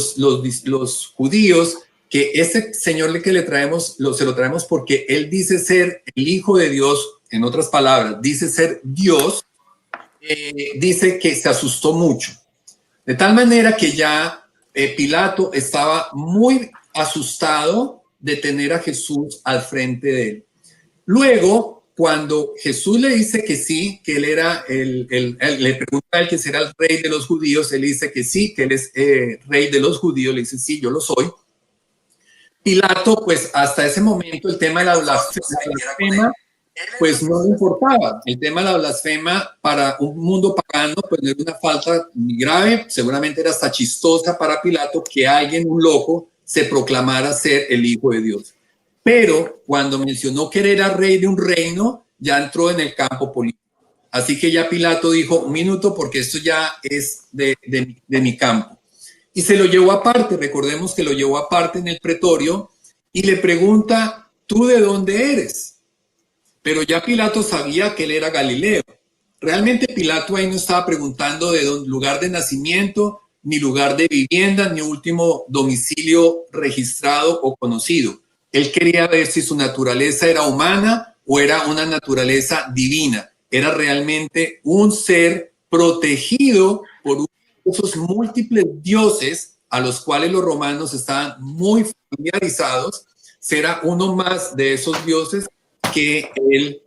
los judíos que ese señor que le traemos, se lo traemos porque él dice ser el Hijo de Dios, en otras palabras, dice ser Dios, dice que se asustó mucho. De tal manera que ya Pilato estaba muy asustado de tener a Jesús al frente de él. Luego, cuando Jesús le dice que sí, que él era le pregunta a él que será el rey de los judíos, él dice que sí, que él es rey de los judíos, le dice sí, yo lo soy. Pilato, pues hasta ese momento el tema de la blasfema, pues no le importaba. El tema de la blasfema para un mundo pagano, pues no era una falta muy grave, seguramente era hasta chistosa para Pilato que alguien, un loco, se proclamara ser el Hijo de Dios. Pero cuando mencionó que era rey de un reino, ya entró en el campo político. Así que ya Pilato dijo, un minuto, porque esto ya es de mi campo. Y se lo llevó aparte, recordemos que lo llevó aparte en el pretorio y le pregunta, ¿tú de dónde eres? Pero ya Pilato sabía que él era Galileo. Realmente Pilato ahí no estaba preguntando de lugar de nacimiento, ni lugar de vivienda, ni último domicilio registrado o conocido. Él quería ver si su naturaleza era humana o era una naturaleza divina. Era realmente un ser protegido por uno de esos múltiples dioses a los cuales los romanos estaban muy familiarizados. Será uno más de esos dioses que él,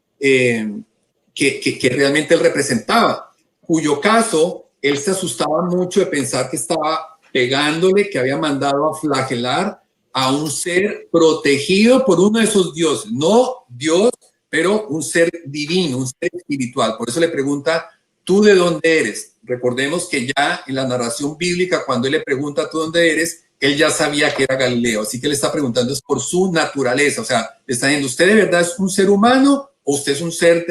que realmente él representaba, cuyo caso él se asustaba mucho de pensar que estaba pegándole, que había mandado a flagelar a un ser protegido por uno de esos dioses, no Dios, pero un ser divino, un ser espiritual. Por eso le pregunta, ¿tú de dónde eres? Recordemos que ya en la narración bíblica, cuando él le pregunta, ¿tú dónde eres?, él ya sabía que era Galileo, así que le está preguntando es por su naturaleza, o sea, le está diciendo, ¿usted de verdad es un ser humano o usted es un ser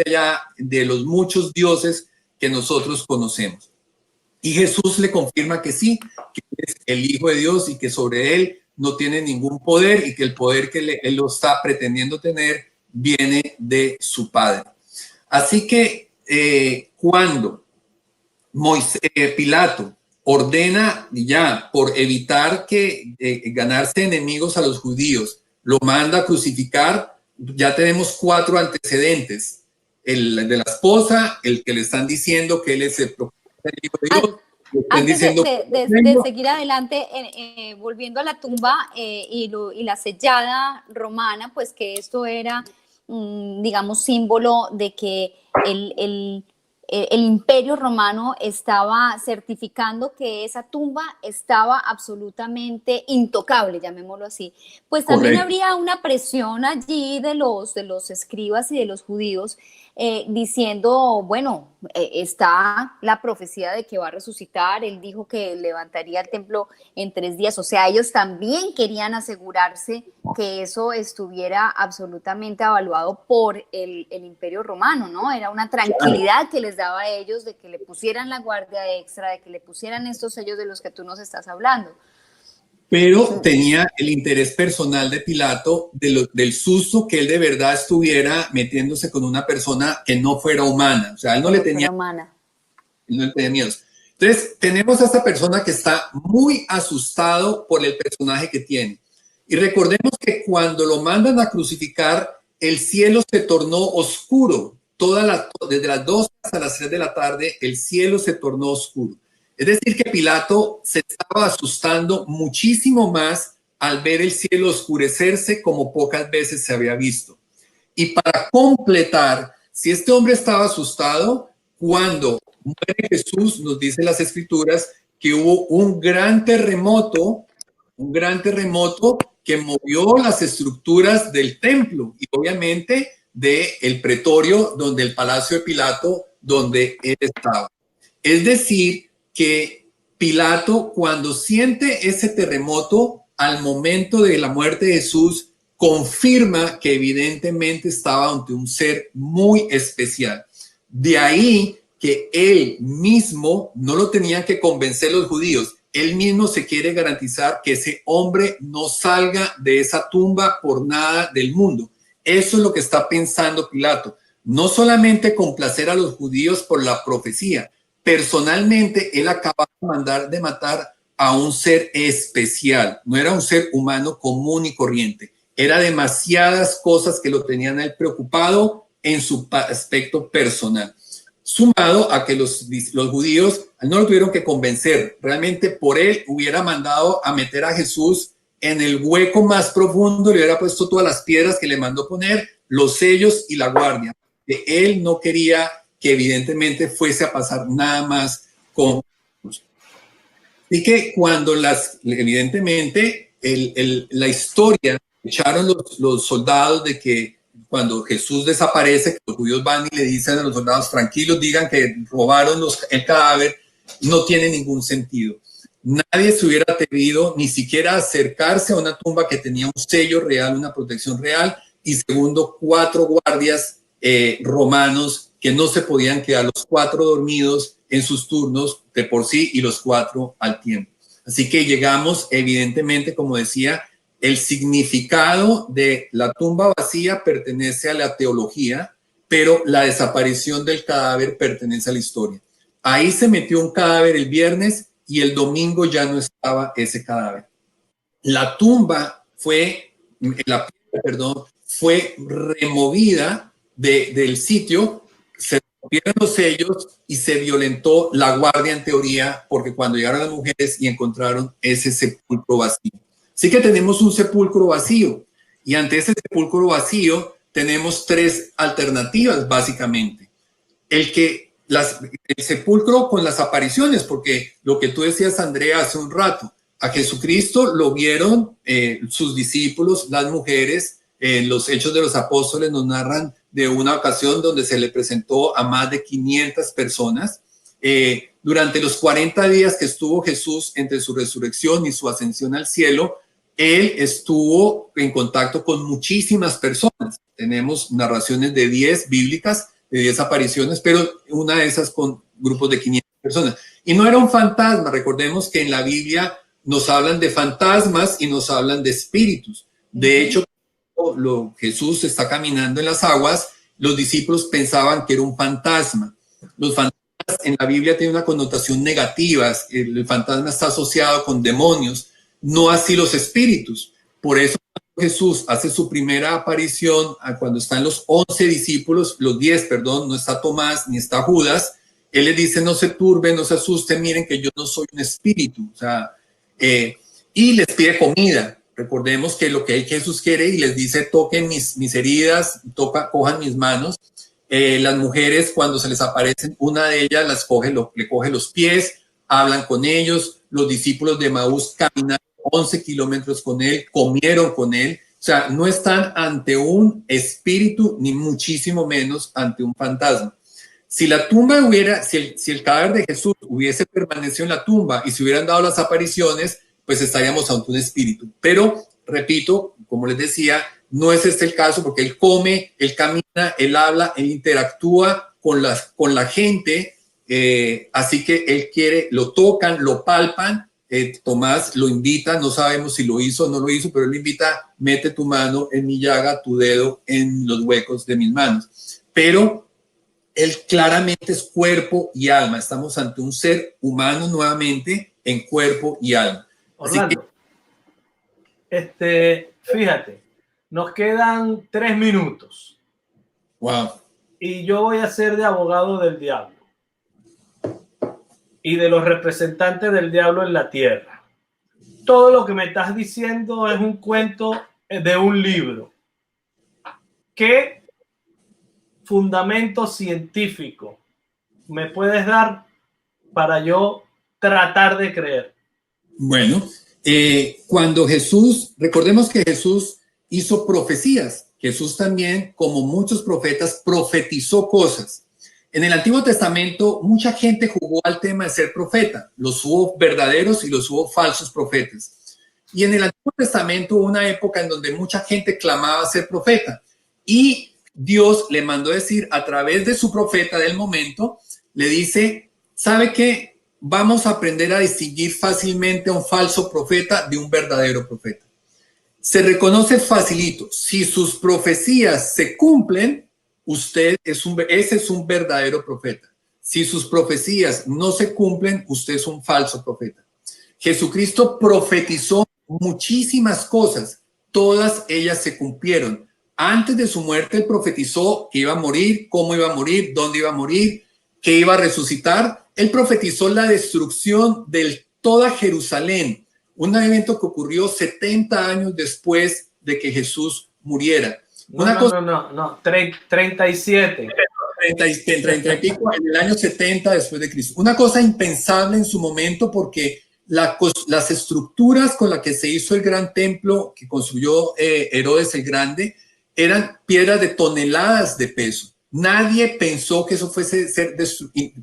de los muchos dioses que nosotros conocemos? Y Jesús le confirma que sí, que es el Hijo de Dios y que sobre él no tiene ningún poder y que el poder que él lo está pretendiendo tener viene de su Padre. Así que cuando Pilato ordena ya por evitar que ganarse enemigos a los judíos, lo manda a crucificar, ya tenemos 4 antecedentes. El de la esposa, el que le están diciendo que él es el Hijo de Dios. Antes de seguir adelante, volviendo a la tumba y la sellada romana, pues que esto era, digamos, símbolo de que el imperio romano estaba certificando que esa tumba estaba absolutamente intocable, llamémoslo así. Pues también habría una presión allí de los escribas y de los judíos diciendo, bueno, está la profecía de que va a resucitar, él dijo que levantaría el templo en 3 días, o sea, ellos también querían asegurarse que eso estuviera absolutamente avaluado por el Imperio Romano, ¿no? Era una tranquilidad que les daba a ellos de que le pusieran la guardia extra, de que le pusieran estos sellos de los que tú nos estás hablando. Pero tenía el interés personal de Pilato del susto que él de verdad estuviera metiéndose con una persona que no fuera humana. O sea, él no le tenía miedo. Entonces, tenemos a esta persona que está muy asustado por el personaje que tiene. Y recordemos que cuando lo mandan a crucificar, el cielo se tornó oscuro. Desde las 2 hasta las 3 de la tarde, el cielo se tornó oscuro. Es decir, que Pilato se estaba asustando muchísimo más al ver el cielo oscurecerse como pocas veces se había visto. Y para completar, si este hombre estaba asustado, cuando muere Jesús, nos dicen las Escrituras que hubo un gran terremoto que movió las estructuras del templo y obviamente del pretorio, donde el palacio de Pilato, donde él estaba. Es decir, que Pilato, cuando siente ese terremoto al momento de la muerte de Jesús, confirma que evidentemente estaba ante un ser muy especial. De ahí que él mismo, no lo tenían que convencer los judíos, él mismo se quiere garantizar que ese hombre no salga de esa tumba por nada del mundo. Eso es lo que está pensando Pilato. No solamente complacer a los judíos por la profecía. Personalmente, él acaba de matar a un ser especial. No era un ser humano común y corriente. Era demasiadas cosas que lo tenían a él preocupado en su aspecto personal. Sumado a que los judíos no lo tuvieron que convencer. Realmente por él hubiera mandado a meter a Jesús en el hueco más profundo, le hubiera puesto todas las piedras que le mandó poner, los sellos y la guardia. Que él no quería que evidentemente fuese a pasar nada más con nosotros. Así que cuando evidentemente la historia, echaron los soldados de que cuando Jesús desaparece, que los judíos van y le dicen a los soldados, tranquilos, digan que robaron el cadáver, no tiene ningún sentido. Nadie se hubiera atrevido ni siquiera a acercarse a una tumba que tenía un sello real, una protección real, y segundo, 4 guardias romanos que no se podían quedar los 4 dormidos en sus turnos de por sí y los 4 al tiempo. Así que llegamos, evidentemente, como decía, el significado de la tumba vacía pertenece a la teología, pero la desaparición del cadáver pertenece a la historia. Ahí se metió un cadáver el viernes y el domingo ya no estaba ese cadáver. La tumba fue removida del sitio, se rompieron los sellos y se violentó la guardia en teoría, porque cuando llegaron las mujeres y encontraron ese sepulcro vacío. Así que tenemos un sepulcro vacío y ante ese sepulcro vacío tenemos 3 alternativas básicamente. El sepulcro con las apariciones, porque lo que tú decías, Andrea, hace un rato, a Jesucristo lo vieron sus discípulos, las mujeres. Los Hechos de los Apóstoles nos narran de una ocasión donde se le presentó a más de 500 personas. Durante los 40 días que estuvo Jesús entre su resurrección y su ascensión al cielo, él estuvo en contacto con muchísimas personas. Tenemos narraciones de 10 bíblicas, de 10 apariciones, pero una de esas con grupos de 500 personas. Y no era un fantasma. Recordemos que en la Biblia nos hablan de fantasmas y nos hablan de espíritus. De hecho, Jesús está caminando en las aguas, los discípulos pensaban que era un fantasma. Los fantasmas en la Biblia tienen una connotación negativa. El fantasma está asociado con demonios, no así los espíritus. Por eso Jesús hace su primera aparición cuando están los 11 discípulos, los 10, perdón, no está Tomás ni está Judas. Él les dice, no se turben, no se asusten, miren que yo no soy un espíritu. O sea, y les pide comida. Recordemos que lo que Jesús quiere y les dice, toquen mis heridas, cojan mis manos. Las mujeres, cuando se les aparecen, una de ellas le coge los pies, hablan con ellos. Los discípulos de Emaús caminaron 11 kilómetros con él, comieron con él. sea, no están ante un espíritu, ni muchísimo menos ante un fantasma. Si la tumba si el cadáver de Jesús hubiese permanecido en la tumba y se hubieran dado las apariciones, pues estaríamos ante un espíritu. Pero, repito, como les decía, no es este el caso, porque él come, él camina, él habla, él interactúa con la gente, así que él quiere, lo tocan, lo palpan. Tomás lo invita, no sabemos si lo hizo o no lo hizo, pero él lo invita: mete tu mano en mi llaga, tu dedo en los huecos de mis manos. Pero él claramente es cuerpo y alma. Estamos ante un ser humano nuevamente en cuerpo y alma. Orlando, fíjate, nos quedan 3 minutos. Wow. Y yo voy a ser de abogado del diablo y de los representantes del diablo en la tierra. Todo lo que me estás diciendo es un cuento de un libro. ¿Qué fundamento científico me puedes dar para yo tratar de creer? Bueno, cuando recordemos que Jesús hizo profecías. Jesús también, como muchos profetas, profetizó cosas. En el Antiguo Testamento, mucha gente jugó al tema de ser profeta. Los hubo verdaderos y los hubo falsos profetas. Y en el Antiguo Testamento hubo una época en donde mucha gente clamaba ser profeta. Y Dios le mandó decir a través de su profeta del momento, le dice: ¿sabe qué? Vamos a aprender a distinguir fácilmente a un falso profeta de un verdadero profeta. Se reconoce facilito. Si sus profecías se cumplen, ese es un verdadero profeta. Si sus profecías no se cumplen, usted es un falso profeta. Jesucristo profetizó muchísimas cosas. Todas ellas se cumplieron. Antes de su muerte, él profetizó que iba a morir, cómo iba a morir, dónde iba a morir, que iba a resucitar. Él profetizó la destrucción de toda Jerusalén, un evento que ocurrió 70 años después de que Jesús muriera. No, 37. 30 y pico, en el año 70 después de Cristo. Una cosa impensable en su momento, porque las estructuras con las que se hizo el gran templo que construyó Herodes el Grande eran piedras de toneladas de peso. Nadie pensó que eso fuese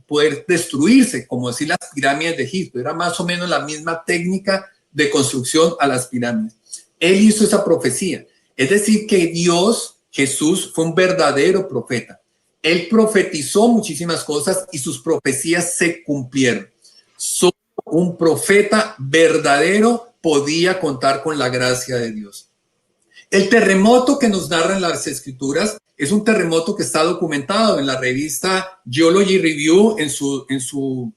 poder destruirse, como decir las pirámides de Egipto. Era más o menos la misma técnica de construcción a las pirámides. Él hizo esa profecía. Es decir, que Jesús, fue un verdadero profeta. Él profetizó muchísimas cosas y sus profecías se cumplieron. Solo un profeta verdadero podía contar con la gracia de Dios. El terremoto que nos narran las escrituras es un terremoto que está documentado en la revista Geology Review, en su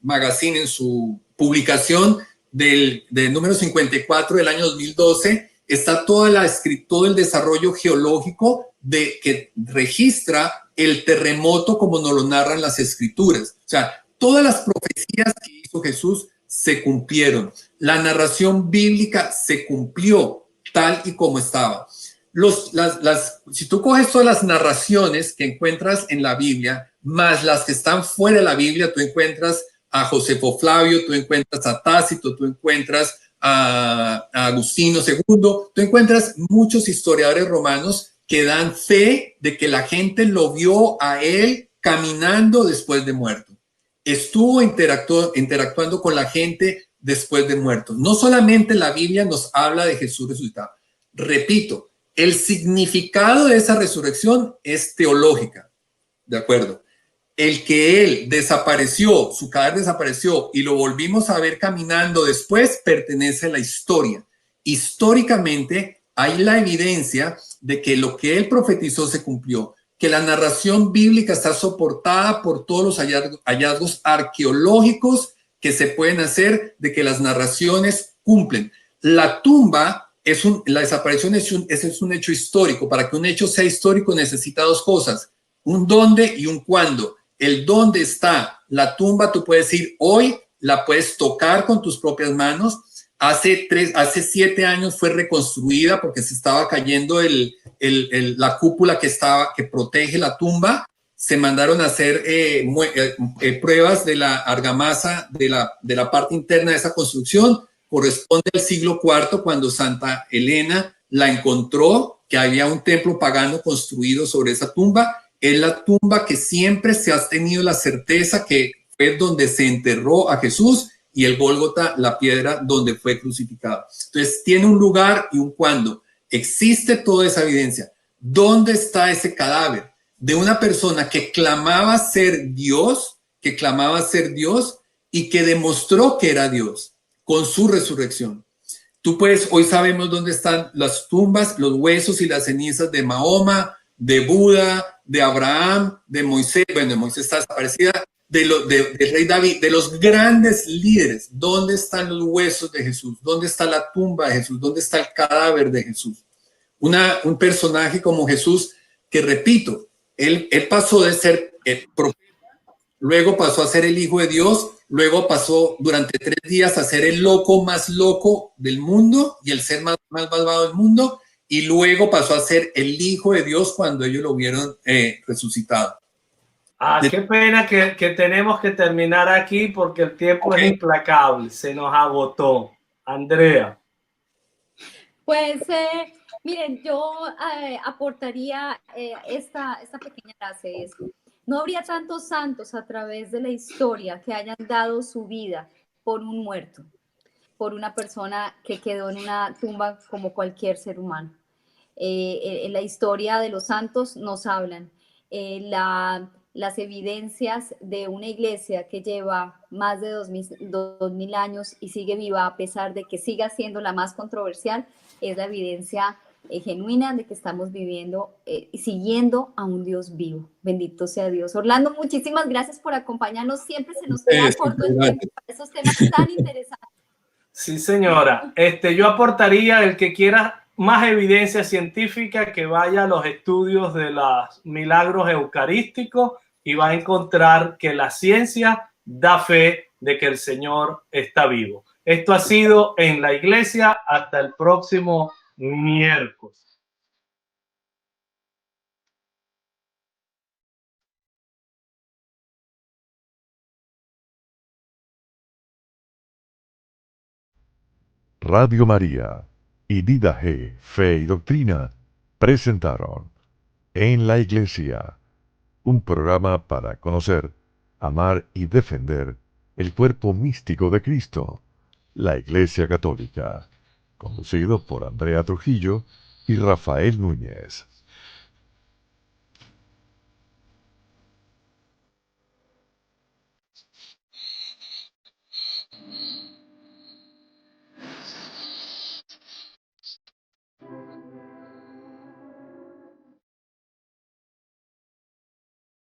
magazine, en su publicación del número 54 del año 2012. Está todo el desarrollo geológico que registra el terremoto como nos lo narran las escrituras. O sea, todas las profecías que hizo Jesús se cumplieron. La narración bíblica se cumplió tal y como estaba. Si tú coges todas las narraciones que encuentras en la Biblia, más las que están fuera de la Biblia, tú encuentras a Josefo Flavio, tú encuentras a Tácito, tú encuentras a Agustino II, tú encuentras muchos historiadores romanos que dan fe de que la gente lo vio a él caminando después de muerto. Estuvo interactuando con la gente después de muerto. No solamente la Biblia nos habla de Jesús resucitado. Repito, el significado de esa resurrección es teológica, ¿de acuerdo? El que él desapareció, su cadáver desapareció y lo volvimos a ver caminando después, pertenece a la historia. Históricamente hay la evidencia de que lo que él profetizó se cumplió, que la narración bíblica está soportada por todos los hallazgos arqueológicos que se pueden hacer de que las narraciones cumplen. La tumba la desaparición es un hecho histórico. Para que un hecho sea histórico necesita dos cosas: un dónde y un cuándo. El dónde está la tumba, tú puedes ir hoy, la puedes tocar con tus propias manos. Hace 7 años fue reconstruida porque se estaba cayendo la cúpula que protege la tumba. Se mandaron a hacer pruebas de la argamasa de la parte interna de esa construcción. Corresponde al siglo IV, cuando Santa Elena la encontró, que había un templo pagano construido sobre esa tumba. Es la tumba que siempre se ha tenido la certeza que fue donde se enterró a Jesús, y el Gólgota, la piedra donde fue crucificado. Entonces tiene un lugar y un cuándo. Existe toda esa evidencia. ¿Dónde está ese cadáver de una persona que clamaba ser Dios, y que demostró que era Dios con su resurrección? Tú puedes, hoy sabemos dónde están las tumbas, los huesos y las cenizas de Mahoma, de Buda, de Abraham, de Moisés. Bueno, de Moisés está desaparecida, del rey David, de los grandes líderes. ¿Dónde están los huesos de Jesús? ¿Dónde está la tumba de Jesús? ¿Dónde está el cadáver de Jesús? Un personaje como Jesús, que repito, él pasó de ser el profeta, luego pasó a ser el Hijo de Dios, luego pasó durante 3 días a ser el loco más loco del mundo y el ser más malvado del mundo, y luego pasó a ser el Hijo de Dios cuando ellos lo vieron resucitado. Qué pena que tenemos que terminar aquí porque el tiempo es implacable, se nos agotó. Andrea. Pues miren, yo aportaría esta pequeña frase. No habría tantos santos a través de la historia que hayan dado su vida por un muerto, por una persona que quedó en una tumba como cualquier ser humano. En la historia de los santos nos hablan. Las evidencias de una iglesia que lleva más de 2000 años y sigue viva a pesar de que siga siendo la más controversial, es la evidencia genuina de que estamos viviendo y siguiendo a un Dios vivo. Bendito sea Dios. Orlando, muchísimas gracias por acompañarnos. Siempre se nos queda corto el tiempo para esos temas tan interesantes. Sí, señora. Yo aportaría, el que quiera más evidencia científica, que vaya a los estudios de los milagros eucarísticos y va a encontrar que la ciencia da fe de que el Señor está vivo. Esto ha sido En la Iglesia. Hasta el próximo miércoles. Radio María y Didaje, Fe y Doctrina presentaron En la Iglesia, un programa para conocer, amar y defender el cuerpo místico de Cristo, la Iglesia Católica, conducido por Andrea Trujillo y Rafael Núñez.